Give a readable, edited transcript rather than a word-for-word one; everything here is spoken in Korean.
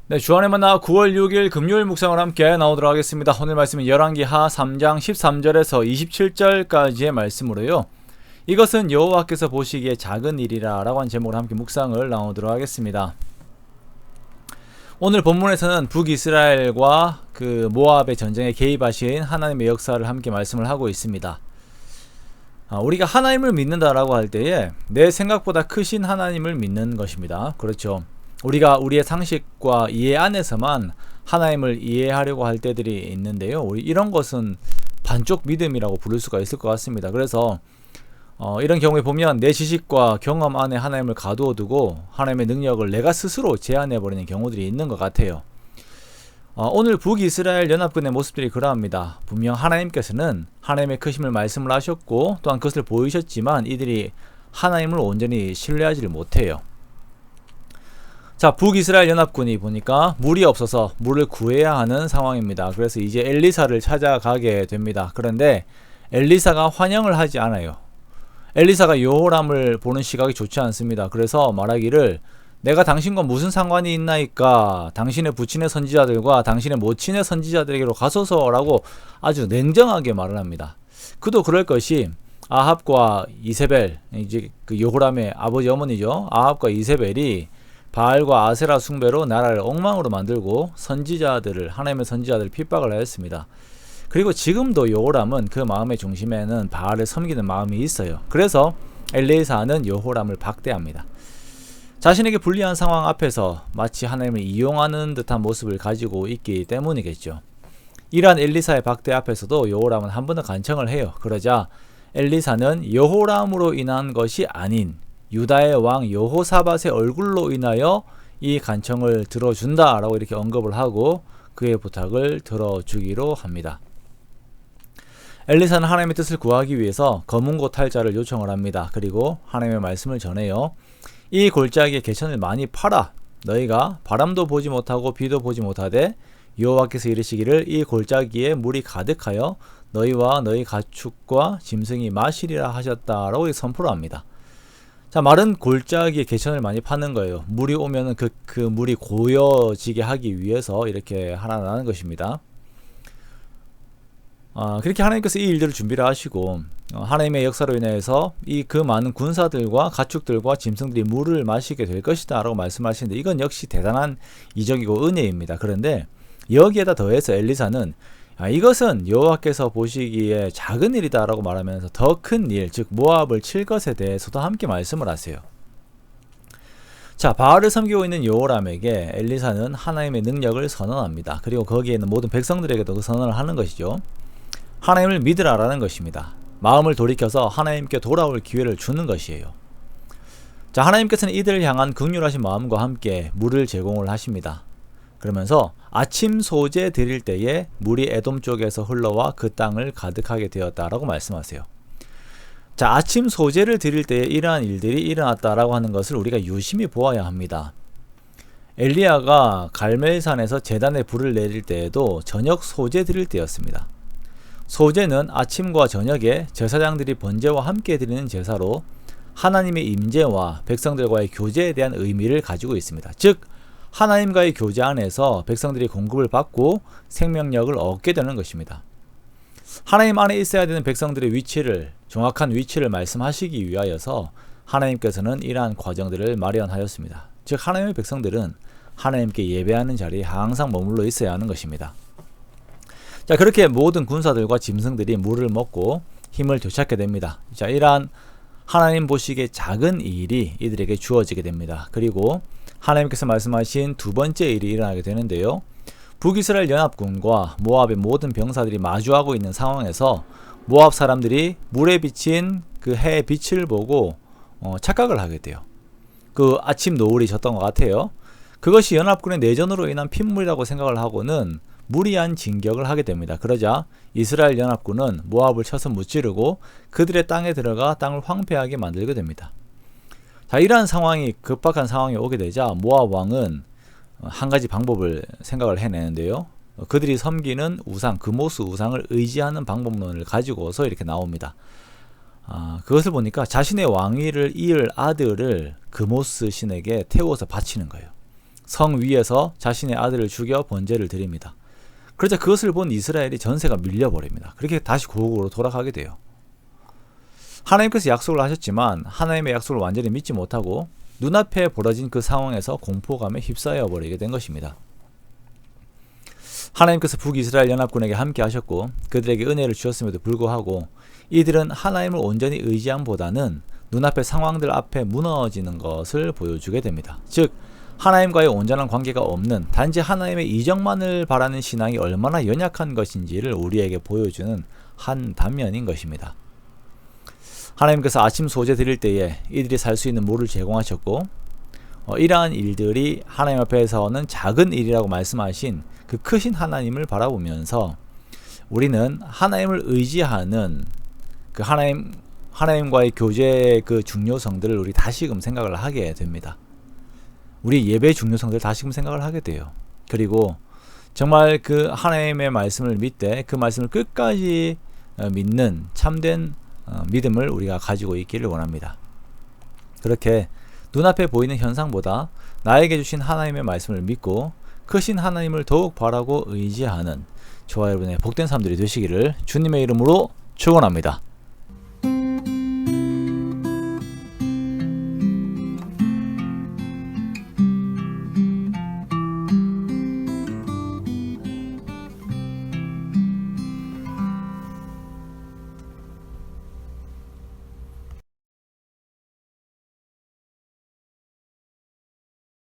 네, 주안의 만나 9월 6일 금요일 묵상을 함께 나오도록 하겠습니다. 오늘 말씀은 열왕기하 3장 13절에서 27절까지의 말씀으로요. 이것은 여호와께서 보시기에 작은 일이라 라고 한 제목으로 함께 묵상을 나오도록 하겠습니다. 오늘 본문에서는 북이스라엘과 그 모압의 전쟁에 개입하신 하나님의 역사를 함께 말씀을 하고 있습니다. 우리가 하나님을 믿는다라고 할 때에 내 생각보다 크신 하나님을 믿는 것입니다. 그렇죠. 우리가 우리의 상식과 이해 안에서만 하나님을 이해하려고 할 때들이 있는데요. 우리 이런 것은 반쪽 믿음이라고 부를 수가 있을 것 같습니다. 그래서 이런 경우에 보면 내 지식과 경험 안에 하나님을 가두어 두고 하나님의 능력을 내가 스스로 제한해버리는 경우들이 있는 것 같아요. 오늘 북이스라엘 연합군의 모습들이 그러합니다. 분명 하나님께서는 하나님의 크심을 말씀을 하셨고 또한 그것을 보이셨지만 이들이 하나님을 온전히 신뢰하지를 못해요. 자, 북이스라엘 연합군이 보니까 물이 없어서 물을 구해야 하는 상황입니다. 그래서 이제 엘리사를 찾아가게 됩니다. 그런데 엘리사가 환영을 하지 않아요. 엘리사가 여호람을 보는 시각이 좋지 않습니다. 그래서 말하기를 내가 당신과 무슨 상관이 있나이까 당신의 부친의 선지자들과 당신의 모친의 선지자들에게로 가소서라고 아주 냉정하게 말을 합니다. 그도 그럴 것이 아합과 이세벨, 이제 그 여호람의 아버지 어머니죠. 아합과 이세벨이 바알과 아세라 숭배로 나라를 엉망으로 만들고 선지자들을 하나님의 선지자들을 핍박을 하였습니다. 그리고 지금도 여호람은 그 마음의 중심에는 바알을 섬기는 마음이 있어요. 그래서 엘리사는 여호람을 박대합니다. 자신에게 불리한 상황 앞에서 마치 하나님을 이용하는 듯한 모습을 가지고 있기 때문이겠죠. 이러한 엘리사의 박대 앞에서도 여호람은 한 번 더 간청을 해요. 그러자 엘리사는 여호람으로 인한 것이 아닌 유다의 왕 여호사밧의 얼굴로 인하여 이 간청을 들어준다라고 이렇게 언급을 하고 그의 부탁을 들어주기로 합니다. 엘리사는 하나님의 뜻을 구하기 위해서 검은고 탈자를 요청을 합니다. 그리고 하나님의 말씀을 전해요. 이 골짜기에 개천을 많이 팔아 너희가 바람도 보지 못하고 비도 보지 못하되 여호와께서 이르시기를 이 골짜기에 물이 가득하여 너희와 너희 가축과 짐승이 마시리라 하셨다라고 선포를 합니다. 자, 마른 골짜기에 개천을 많이 파는 거예요. 물이 오면은 그 물이 고여지게 하기 위해서 이렇게 하라는 것입니다. 그렇게 하나님께서 이 일들을 준비를 하시고 하나님의 역사로 인해서 그 많은 군사들과 가축들과 짐승들이 물을 마시게 될 것이다 라고 말씀하시는데 이건 역시 대단한 이적이고 은혜입니다. 그런데 여기에다 더해서 엘리사는 이것은 여호와께서 보시기에 작은 일이다 라고 말하면서 더 큰 일, 즉 모압을 칠 것에 대해서도 함께 말씀을 하세요. 자, 바알을 섬기고 있는 여호람에게 엘리사는 하나님의 능력을 선언합니다. 그리고 거기에 있는 모든 백성들에게도 그 선언을 하는 것이죠. 하나님을 믿으라라는 것입니다. 마음을 돌이켜서 하나님께 돌아올 기회를 주는 것이에요. 자, 하나님께서는 이들을 향한 긍휼하신 마음과 함께 물을 제공을 하십니다. 그러면서 아침 소재 드릴 때에 물이 에돔 쪽에서 흘러와 그 땅을 가득하게 되었다라고 말씀하세요. 자, 아침 소재를 드릴 때에 이러한 일들이 일어났다라고 하는 것을 우리가 유심히 보아야 합니다. 엘리야가 갈멜산에서 제단에 불을 내릴 때에도 저녁 소재 드릴 때였습니다. 소재는 아침과 저녁에 제사장들이 번제와 함께 드리는 제사로 하나님의 임재와 백성들과의 교제에 대한 의미를 가지고 있습니다. 즉 하나님과의 교제 안에서 백성들이 공급을 받고 생명력을 얻게 되는 것입니다. 하나님 안에 있어야 되는 백성들의 위치를, 정확한 위치를 말씀하시기 위하여서 하나님께서는 이러한 과정들을 마련하였습니다. 즉 하나님의 백성들은 하나님께 예배하는 자리에 항상 머물러 있어야 하는 것입니다. 자, 그렇게 모든 군사들과 짐승들이 물을 먹고 힘을 되찾게 됩니다. 자, 이러한 하나님 보시기에 작은 일이 이들에게 주어지게 됩니다. 그리고 하나님께서 말씀하신 두 번째 일이 일어나게 되는데요. 북이스라엘 연합군과 모압의 모든 병사들이 마주하고 있는 상황에서 모압 사람들이 물에 비친 그 해의 빛을 보고 착각을 하게 돼요. 그 아침 노을이 졌던 것 같아요. 그것이 연합군의 내전으로 인한 핏물이라고 생각을 하고는 무리한 진격을 하게 됩니다. 그러자 이스라엘 연합군은 모압을 쳐서 무찌르고 그들의 땅에 들어가 땅을 황폐하게 만들게 됩니다. 자, 이러한 상황이 급박한 상황이 오게 되자 모압 왕은 한 가지 방법을 생각을 해내는데요. 그들이 섬기는 우상, 그모스 우상을 의지하는 방법론을 가지고서 이렇게 나옵니다. 그것을 보니까 자신의 왕위를 이을 아들을 그모스 신에게 태워서 바치는 거예요. 성 위에서 자신의 아들을 죽여 번제를 드립니다. 그러자 그것을 본 이스라엘이 전세가 밀려버립니다. 그렇게 다시 고국으로 돌아가게 돼요. 하나님께서 약속을 하셨지만 하나님의 약속을 완전히 믿지 못하고 눈앞에 벌어진 그 상황에서 공포감에 휩싸여 버리게 된 것입니다. 하나님께서 북이스라엘 연합군에게 함께 하셨고 그들에게 은혜를 주셨음에도 불구하고 이들은 하나님을 온전히 의지함보다는 눈앞의 상황들 앞에 무너지는 것을 보여주게 됩니다. 즉 하나님과의 온전한 관계가 없는 단지 하나님의 이적만을 바라는 신앙이 얼마나 연약한 것인지를 우리에게 보여주는 한 단면인 것입니다. 하나님께서 아침 소재 드릴 때에 이들이 살 수 있는 물을 제공하셨고 이러한 일들이 하나님 앞에서는 작은 일이라고 말씀하신 그 크신 하나님을 바라보면서 우리는 하나님을 의지하는 그 하나님과의 교제의 그 중요성들을 우리 다시금 생각을 하게 됩니다. 우리 예배의 중요성들을 다시금 생각을 하게 돼요. 그리고 정말 그 하나님의 말씀을 믿되 그 말씀을 끝까지 믿는 참된 믿음을 우리가 가지고 있기를 원합니다. 그렇게 눈앞에 보이는 현상보다 나에게 주신 하나님의 말씀을 믿고 크신 하나님을 더욱 바라고 의지하는 저와 여러분의 복된 삶들이 되시기를 주님의 이름으로 축원합니다.